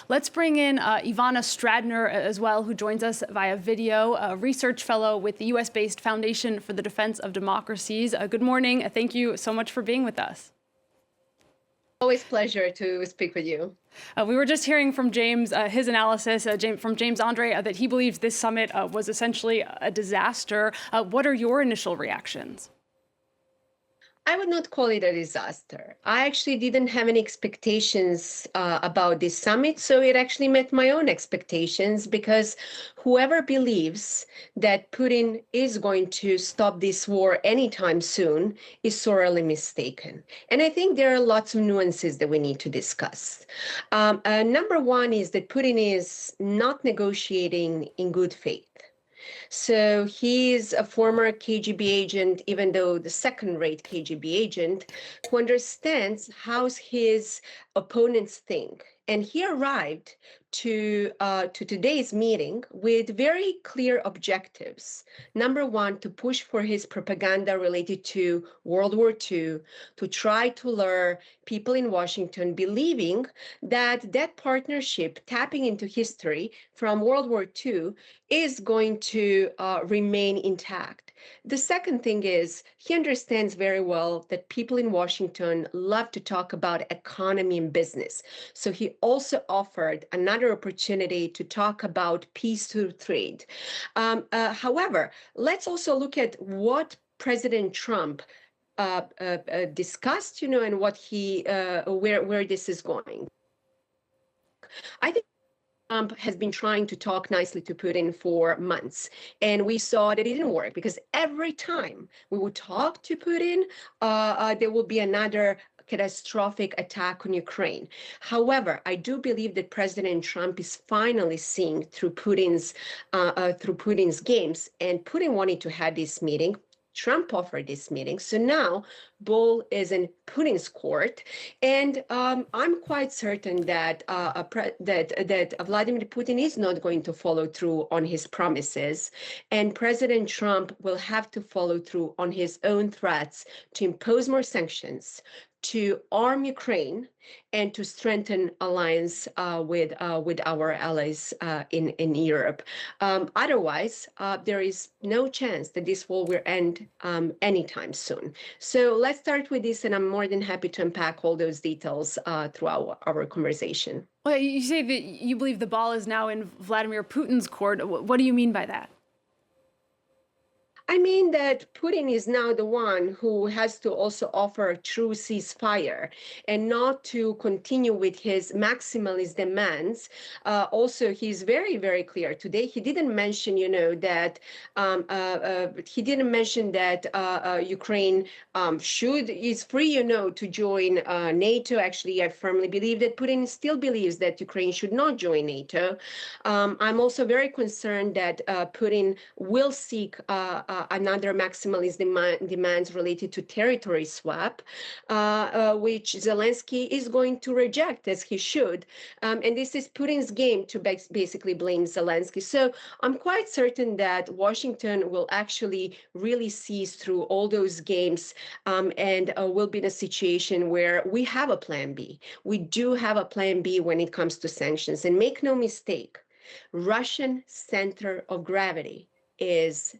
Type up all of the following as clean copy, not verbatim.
Let's bring in Ivana Stradner as well, who joins us via video, a research fellow with the U.S.-based Foundation for the Defense of Democracies. Good morning. Thank you so much for being with us. Always pleasure to speak with you. We were just hearing from James, his analysis, from James Andre, that he believes this summit was essentially a disaster. What are your initial reactions? I would not call it a disaster. I actually didn't have any expectations about this summit, so it actually met my own expectations because whoever believes that Putin is going to stop this war anytime soon is sorely mistaken. And I think there are lots of nuances that we need to discuss. Number one is that Putin is not negotiating in good faith. So he's a former KGB agent, even though the second-rate KGB agent, who understands how his opponents think. And he arrived to today's meeting with very clear objectives. Number one, to push for his propaganda related to World War II, to try to lure people in Washington believing that that partnership, tapping into history from World War II, is going to remain intact. The second thing is he understands very well that people in Washington love to talk about economy and business. So he also offered another opportunity to talk about peace through trade. However, let's also look at what President Trump discussed, and what where this is going. I think Trump has been trying to talk nicely to Putin for months, and we saw that it didn't work because every time we would talk to Putin, there will be another catastrophic attack on Ukraine. However, I do believe that President Trump is finally seeing through Putin's games, and Putin wanted to have this meeting. Trump offered this meeting. So now ball is in Putin's court. And I'm quite certain that that Vladimir Putin is not going to follow through on his promises. And President Trump will have to follow through on his own threats to impose more sanctions, to arm Ukraine, and to strengthen alliance with our allies in Europe. Otherwise, there is no chance that this war will end anytime soon. So let's start with this, and I'm more than happy to unpack all those details throughout our conversation. Well, you say that you believe the ball is now in Vladimir Putin's court. What do you mean by that? I mean that Putin is now the one who has to also offer a true ceasefire and not to continue with his maximalist demands. Also, he's very, very clear today. He didn't mention, that Ukraine is free, to join NATO. Actually, I firmly believe that Putin still believes that Ukraine should not join NATO. I'm also very concerned that Putin will seek another maximalist demands related to territory swap, which Zelensky is going to reject, as he should. And this is Putin's game to basically blame Zelensky. So I'm quite certain that Washington will actually really see through all those games, and will be in a situation where we have a plan B. We do have a plan B when it comes to sanctions. And make no mistake, Russian center of gravity is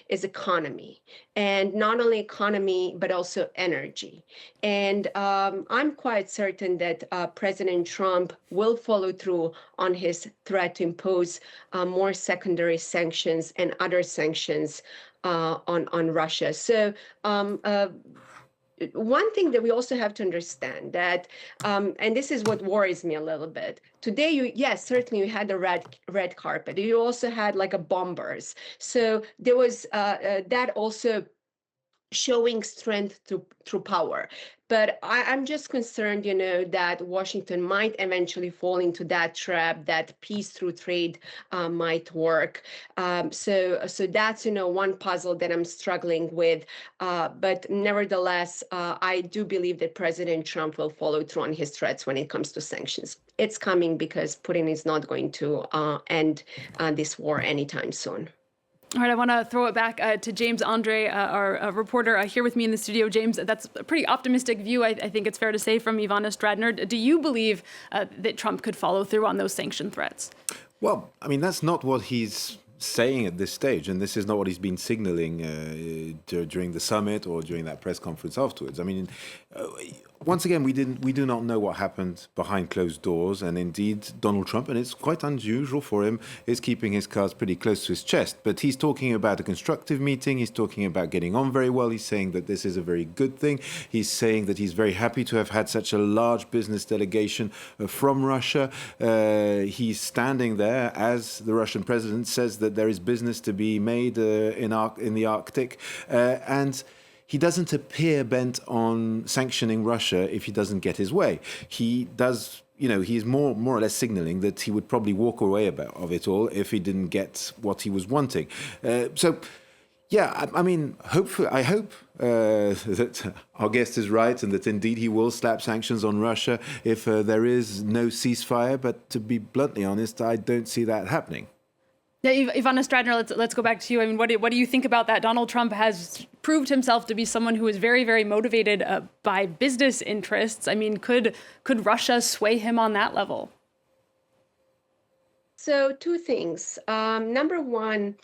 economy, and not only economy but also energy. And I'm quite certain that President Trump will follow through on his threat to impose more secondary sanctions and other sanctions on Russia. So one thing that we also have to understand that, and this is what worries me a little bit. Today, yes, certainly you had a red carpet. You also had like a bombers. So there was that also showing strength through power. But I'm just concerned, that Washington might eventually fall into that trap, that peace through trade might work. So that's, one puzzle that I'm struggling with. But nevertheless, I do believe that President Trump will follow through on his threats when it comes to sanctions. It's coming because Putin is not going to end this war anytime soon. All right, I want to throw it back to James Andre, our reporter here with me in the studio. James, that's a pretty optimistic view, I think it's fair to say, from Ivana Stradner. Do you believe that Trump could follow through on those sanction threats? Well, I mean, that's not what he's saying at this stage, and this is not what he's been signaling during the summit or during that press conference afterwards. I mean, once again, we do not know what happened behind closed doors, and indeed, Donald Trump, and it's quite unusual for him, is keeping his cards pretty close to his chest. But he's talking about a constructive meeting. He's talking about getting on very well. He's saying that this is a very good thing. He's saying that he's very happy to have had such a large business delegation from Russia. He's standing there as the Russian president says that there is business to be made in the Arctic, and he doesn't appear bent on sanctioning Russia if he doesn't get his way. He does, he's more or less signaling that he would probably walk away of it all if he didn't get what he was wanting. Yeah, I mean, I hope that our guest is right and that indeed he will slap sanctions on Russia if there is no ceasefire. But to be bluntly honest, I don't see that happening. Yeah, Ivana Stradner, let's go back to you. I mean, what do you think about that? Donald Trump has proved himself to be someone who is very, very motivated by business interests. I mean, could Russia sway him on that level? So two things. Number one,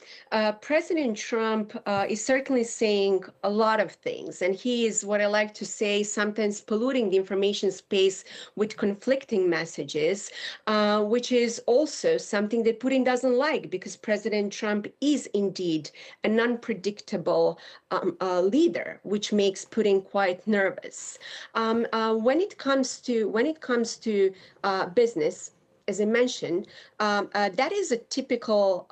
President Trump is certainly saying a lot of things, and he is, what I like to say, sometimes polluting the information space with conflicting messages, which is also something that Putin doesn't like, because President Trump is indeed an unpredictable leader, which makes Putin quite nervous. When it comes to business, as I mentioned, that is a typical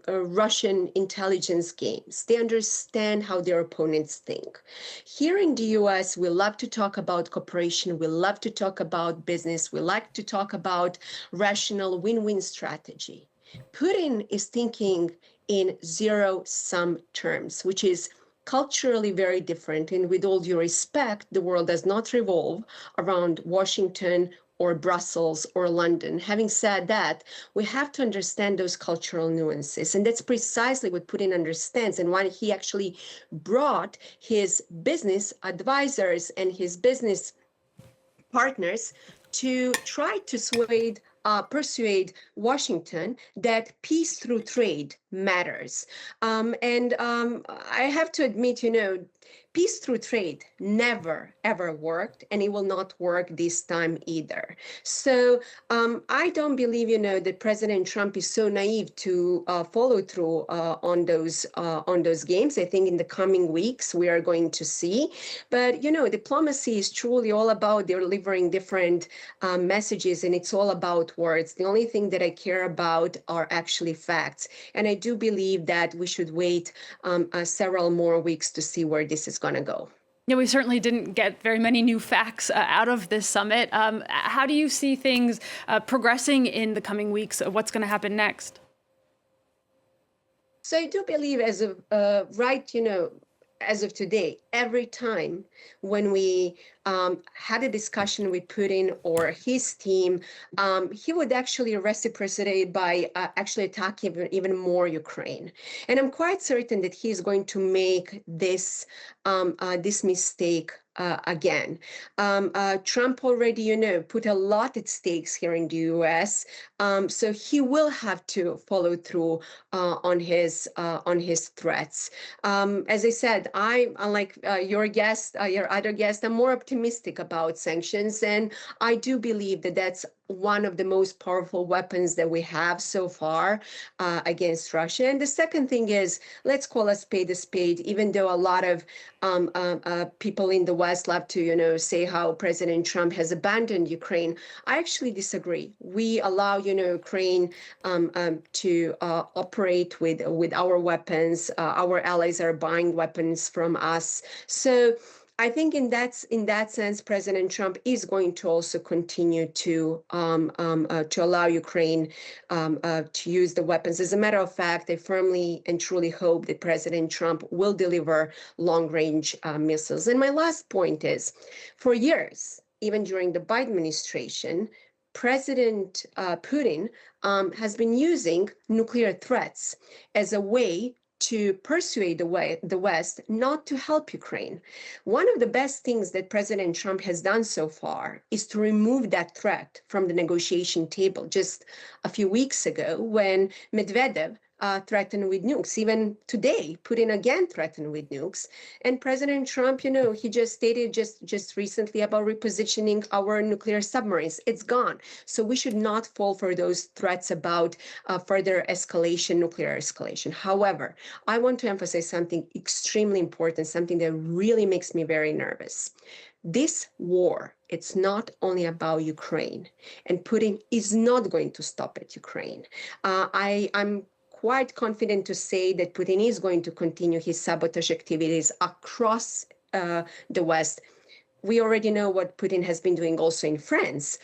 Russian intelligence games. They understand how their opponents think. Here in the US, we love to talk about cooperation. We love to talk about business. We like to talk about rational win-win strategy. Putin is thinking in zero-sum terms, which is culturally very different. And with all due respect, the world does not revolve around Washington or Brussels or London. Having said that, we have to understand those cultural nuances. And that's precisely what Putin understands, and why he actually brought his business advisors and his business partners to try to persuade Washington that peace through trade matters. I have to admit, peace through trade never, ever worked, and it will not work this time either. So I don't believe, that President Trump is so naive to follow through on those games. I think in the coming weeks we are going to see. But, diplomacy is truly all about delivering different messages, and it's all about words. The only thing that I care about are actually facts. And I do believe that we should wait several more weeks to see where this is going to go. Yeah, we certainly didn't get very many new facts out of this summit. How do you see things progressing in the coming weeks? What's going to happen next? So I do believe as of as of today, every time when we had a discussion with Putin or his team, he would actually reciprocate by actually attacking even more Ukraine. And I'm quite certain that he's going to make this mistake again. Trump already, put a lot at stakes here in the U.S., so he will have to follow through on his threats. As I said, unlike your other guest, I'm more optimistic about sanctions, and I do believe that that's one of the most powerful weapons that we have so far against Russia. And the second thing is, let's call a spade, even though a lot of people in the West love to, say how President Trump has abandoned Ukraine. I actually disagree. We allow, Ukraine to operate with our weapons. Our allies are buying weapons from us. So I think in that sense, President Trump is going to also continue to allow Ukraine to use the weapons. As a matter of fact, I firmly and truly hope that President Trump will deliver long-range missiles. And my last point is, for years, even during the Biden administration, President Putin has been using nuclear threats as a way to persuade the West not to help Ukraine. One of the best things that President Trump has done so far is to remove that threat from the negotiation table. Just a few weeks ago, when Medvedev threatened with nukes. Even today, Putin again threatened with nukes. And President Trump, he just stated just recently about repositioning our nuclear submarines. It's gone. So we should not fall for those threats about further escalation, nuclear escalation. However, I want to emphasize something extremely important, something that really makes me very nervous. This war, it's not only about Ukraine, and Putin is not going to stop at Ukraine. I'm quite confident to say that Putin is going to continue his sabotage activities across the West. We already know what Putin has been doing also in France,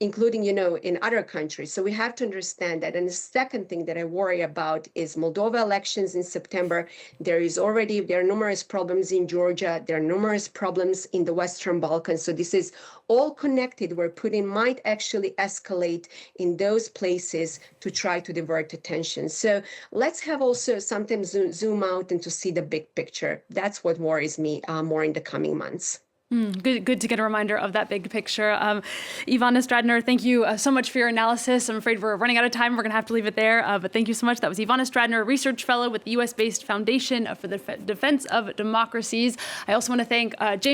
including, in other countries. So we have to understand that. And the second thing that I worry about is Moldova elections in September. There are numerous problems in Georgia. There are numerous problems in the Western Balkans. So this is all connected where Putin might actually escalate in those places to try to divert attention. So let's have also sometimes zoom out and to see the big picture. That's what worries me more in the coming months. Good to get a reminder of that big picture. Ivana Stradner, thank you so much for your analysis. I'm afraid we're running out of time. We're going to have to leave it there. But thank you so much. That was Ivana Stradner, a research fellow with the U.S.-based Foundation for the Defense of Democracies. I also want to thank James